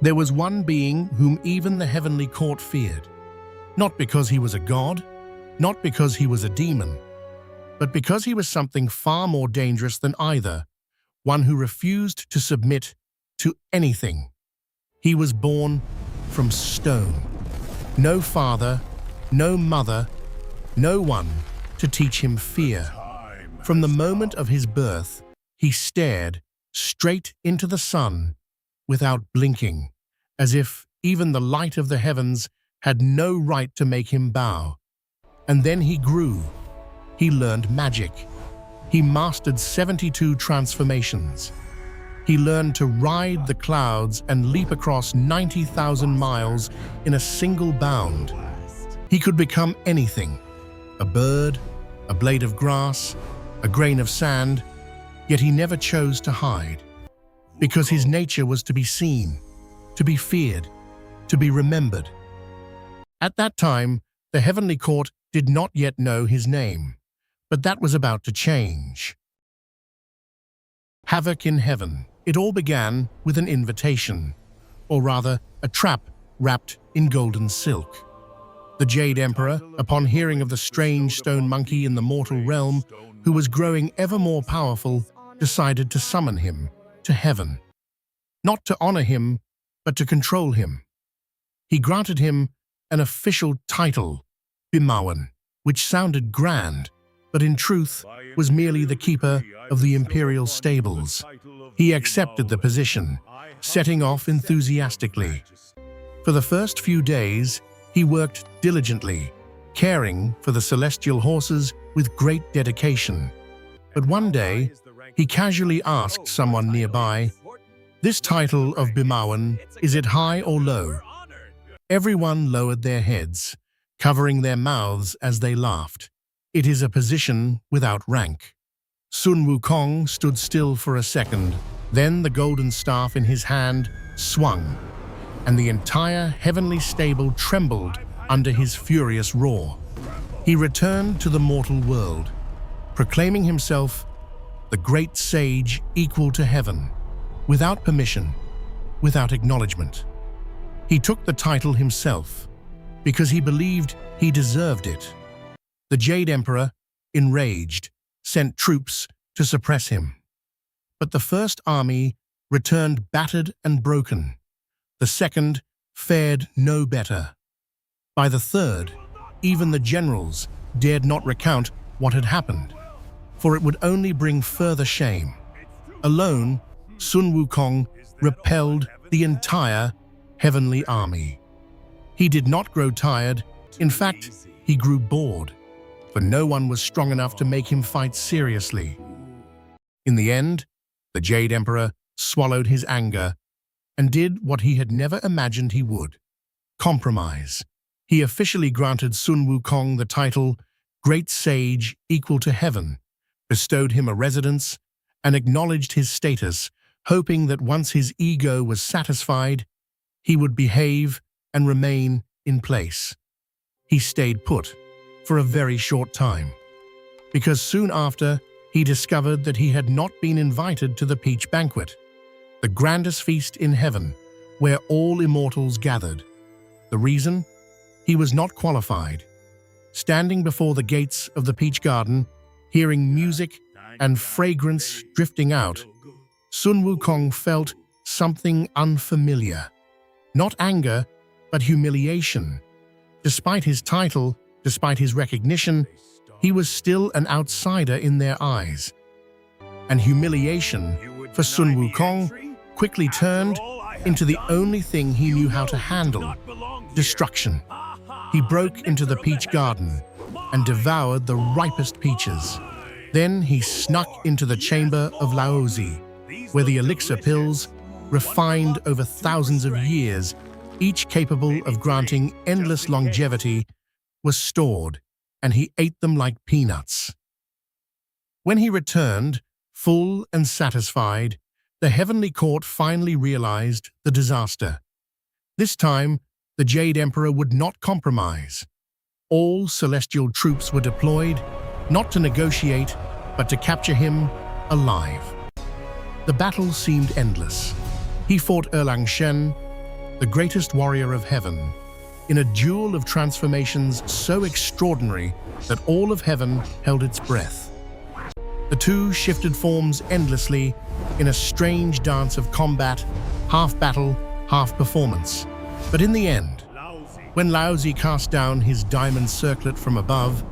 There was one being whom even the heavenly court feared, not because he was a god, not because he was a demon, but because he was something far more dangerous than either, one who refused to submit to anything. He was born from stone. No father, no mother, no one to teach him fear. From the moment of his birth, he stared straight into the sun without blinking, as if even the light of the heavens had no right to make him bow. And then he grew. He learned magic. He mastered 72 transformations. He learned to ride the clouds and leap across 90,000 miles in a single bound. He could become anything: a bird, a blade of grass, a grain of sand, yet he never chose to hide, because his nature was to be seen, to be feared, to be remembered. At that time, the heavenly court did not yet know his name, but that was about to change. Havoc in heaven. It all began with an invitation, or rather, a trap wrapped in golden silk. The Jade Emperor, upon hearing of the strange stone monkey in the mortal realm, who was growing ever more powerful, decided to summon him to heaven. Not to honor him, but to control him. He granted him an official title, Bimawan, which sounded grand, but in truth was merely the keeper of the imperial stables. He accepted the position, setting off enthusiastically. For the first few days, he worked diligently, caring for the celestial horses with great dedication. But one day, he casually asked someone nearby, "This title of Bimawan, is it high or low?" Everyone lowered their heads, covering their mouths as they laughed. It is a position without rank. Sun Wukong stood still for a second, then the golden staff in his hand swung, and the entire heavenly stable trembled under his furious roar. He returned to the mortal world, proclaiming himself the great sage equal to heaven, without permission, without acknowledgement. He took the title himself, because he believed he deserved it. The Jade Emperor, enraged, sent troops to suppress him. But the first army returned battered and broken. The second fared no better. By the third, even the generals dared not recount what had happened, for it would only bring further shame. Alone, Sun Wukong repelled the entire heavenly army. He did not grow tired. In fact, he grew bored, for no one was strong enough to make him fight seriously. In the end, the Jade Emperor swallowed his anger and did what he had never imagined he would: compromise. He officially granted Sun Wukong the title Great Sage equal to heaven, bestowed him a residence, and acknowledged his status, hoping that once his ego was satisfied, he would behave and remain in place. He stayed put for a very short time, because soon after, he discovered that he had not been invited to the Peach Banquet, the grandest feast in heaven, where all immortals gathered. The reason? He was not qualified. Standing before the gates of the Peach Garden, hearing music and fragrance drifting out, Sun Wukong felt something unfamiliar. Not anger, but humiliation. Despite his title, despite his recognition, he was still an outsider in their eyes. And humiliation for Sun Wukong quickly turned into the only thing he knew how to handle: destruction. He broke into the Peach Garden and devoured the ripest peaches. Then he snuck into the chamber of Laozi, where the elixir pills, refined over thousands of years, each capable of granting endless longevity, were stored, and he ate them like peanuts. When he returned, full and satisfied, the heavenly court finally realized the disaster. This time, the Jade Emperor would not compromise. All celestial troops were deployed, not to negotiate, but to capture him alive. The battle seemed endless. He fought Erlang Shen, the greatest warrior of heaven, in a duel of transformations so extraordinary that all of heaven held its breath. The two shifted forms endlessly in a strange dance of combat, half battle, half performance. But in the end, when Laozi cast down his diamond circlet from above,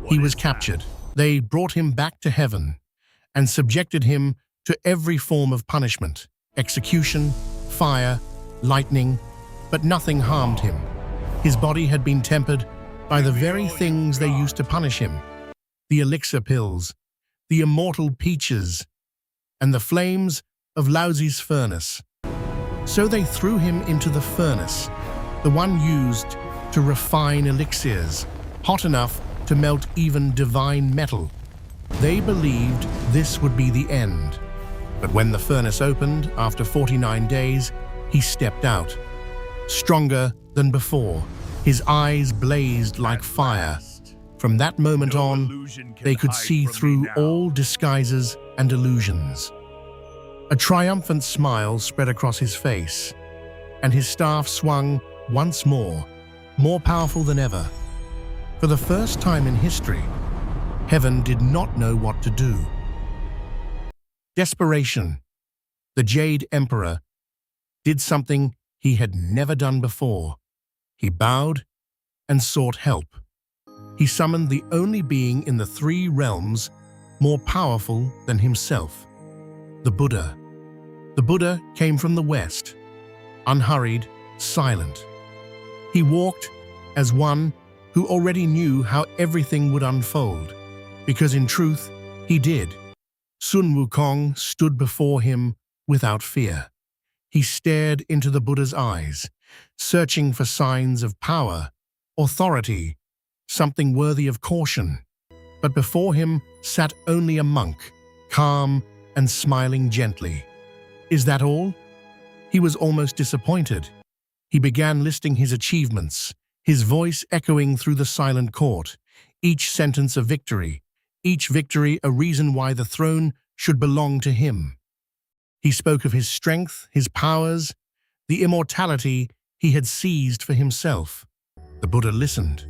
he was captured. They brought him back to heaven and subjected him to every form of punishment, execution, fire, lightning, but nothing harmed him. His body had been tempered by the very things they used to punish him: the elixir pills, the immortal peaches, and the flames of Laozi's furnace. So they threw him into the furnace, the one used to refine elixirs, hot enough to melt even divine metal. They believed this would be the end. But when the furnace opened after 49 days, he stepped out. Stronger than before, his eyes blazed like fire. From that moment on, they could see through all disguises and illusions. A triumphant smile spread across his face, and his staff swung once more powerful than ever. For the first time in history, heaven did not know what to do. Desperation. The Jade Emperor did something he had never done before. He bowed and sought help. He summoned the only being in the three realms more powerful than himself, the Buddha. The Buddha came from the West, unhurried, silent. He walked as one who already knew how everything would unfold, because in truth, he did. Sun Wukong stood before him without fear. He stared into the Buddha's eyes, searching for signs of power, authority, something worthy of caution. But before him sat only a monk, calm and smiling gently. Is that all? He was almost disappointed. He began listing his achievements, his voice echoing through the silent court, each sentence a victory, each victory a reason why the throne should belong to him. He spoke of his strength, his powers, the immortality he had seized for himself. The Buddha listened,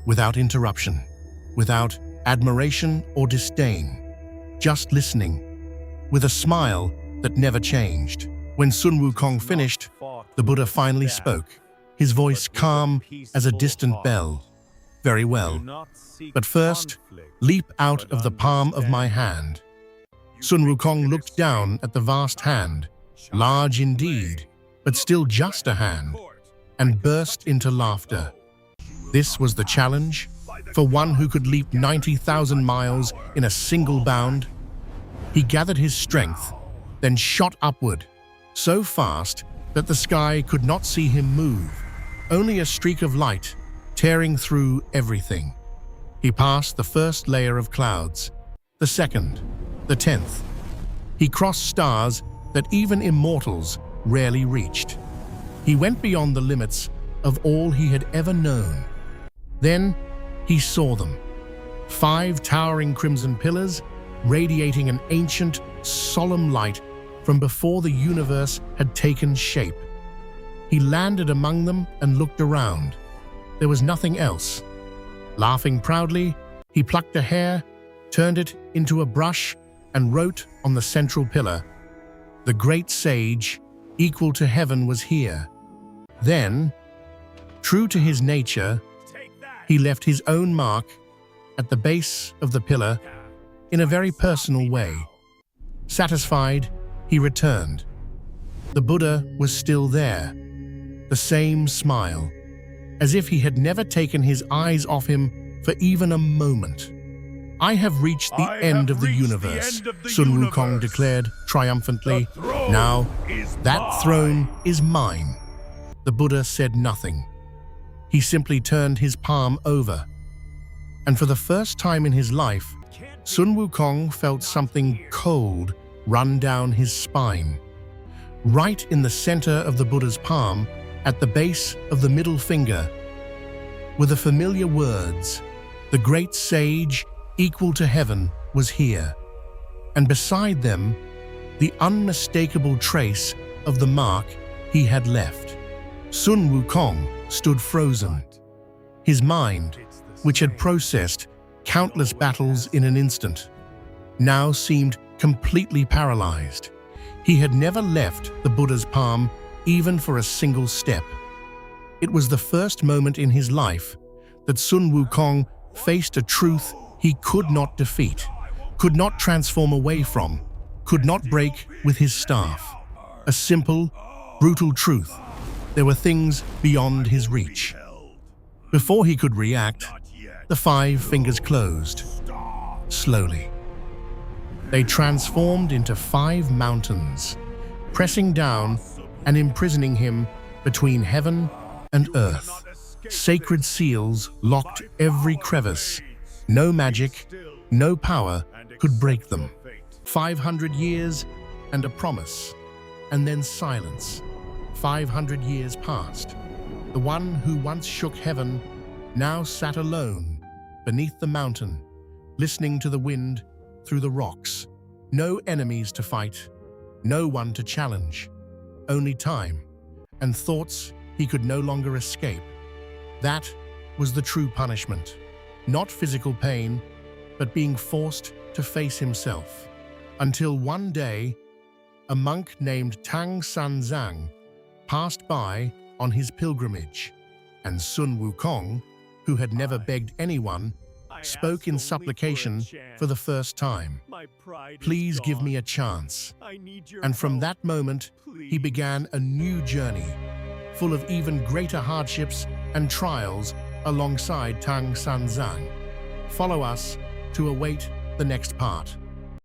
without interruption, without admiration or disdain, just listening, with a smile that never changed. When Sun Wukong finished, the Buddha finally spoke, his voice calm as a distant bell. Very well, but first, leap out of the palm of my hand. Sun Wukong looked down at the vast hand, large indeed, but still just a hand, and burst into laughter. This was the challenge for one who could leap 90,000 miles in a single bound. He gathered his strength, then shot upward, so fast that the sky could not see him move, only a streak of light tearing through everything. He passed the first layer of clouds, the second, the 10th. He crossed stars that even immortals rarely reached. He went beyond the limits of all he had ever known. Then he saw them, 5 towering crimson pillars radiating an ancient, solemn light from before the universe had taken shape. He landed among them and looked around. There was nothing else. Laughing proudly, he plucked a hair, turned it into a brush, and wrote on the central pillar, "The great sage, equal to heaven, was here." Then, true to his nature, he left his own mark at the base of the pillar in a very personal way. Satisfied, he returned. The Buddha was still there, the same smile, as if he had never taken his eyes off him for even a moment. "I have reached the end of the universe," Sun Wukong declared triumphantly. "Now, that throne is mine." The Buddha said nothing. He simply turned his palm over. And for the first time in his life, Sun Wukong felt something cold run down his spine. Right in the center of the Buddha's palm, at the base of the middle finger, were the familiar words, "The great sage, equal to heaven, was here." And beside them, the unmistakable trace of the mark he had left. Sun Wukong stood frozen. His mind, which had processed countless battles in an instant, now seemed completely paralyzed. He had never left the Buddha's palm even for a single step. It was the first moment in his life that Sun Wukong faced a truth he could not defeat, could not transform away from, could not break with his staff. A simple, brutal truth. There were things beyond his reach. Before he could react, the 5 fingers closed. Slowly. They transformed into 5 mountains, pressing down and imprisoning him between heaven and earth. Sacred seals locked every crevice. No magic, no power could break them. 500 years and a promise, and then silence. 500 years passed. The one who once shook heaven now sat alone beneath the mountain, listening to the wind through the rocks. No enemies to fight, no one to challenge, only time and thoughts he could no longer escape. That was the true punishment. Not physical pain, but being forced to face himself. Until one day, a monk named Tang San Zhang passed by on his pilgrimage, and Sun Wukong, who had never begged anyone, spoke in supplication for the first time. Please give me a chance. And from that moment, he began a new journey, full of even greater hardships and trials alongside Tang San Zhang. Follow us to await the next part.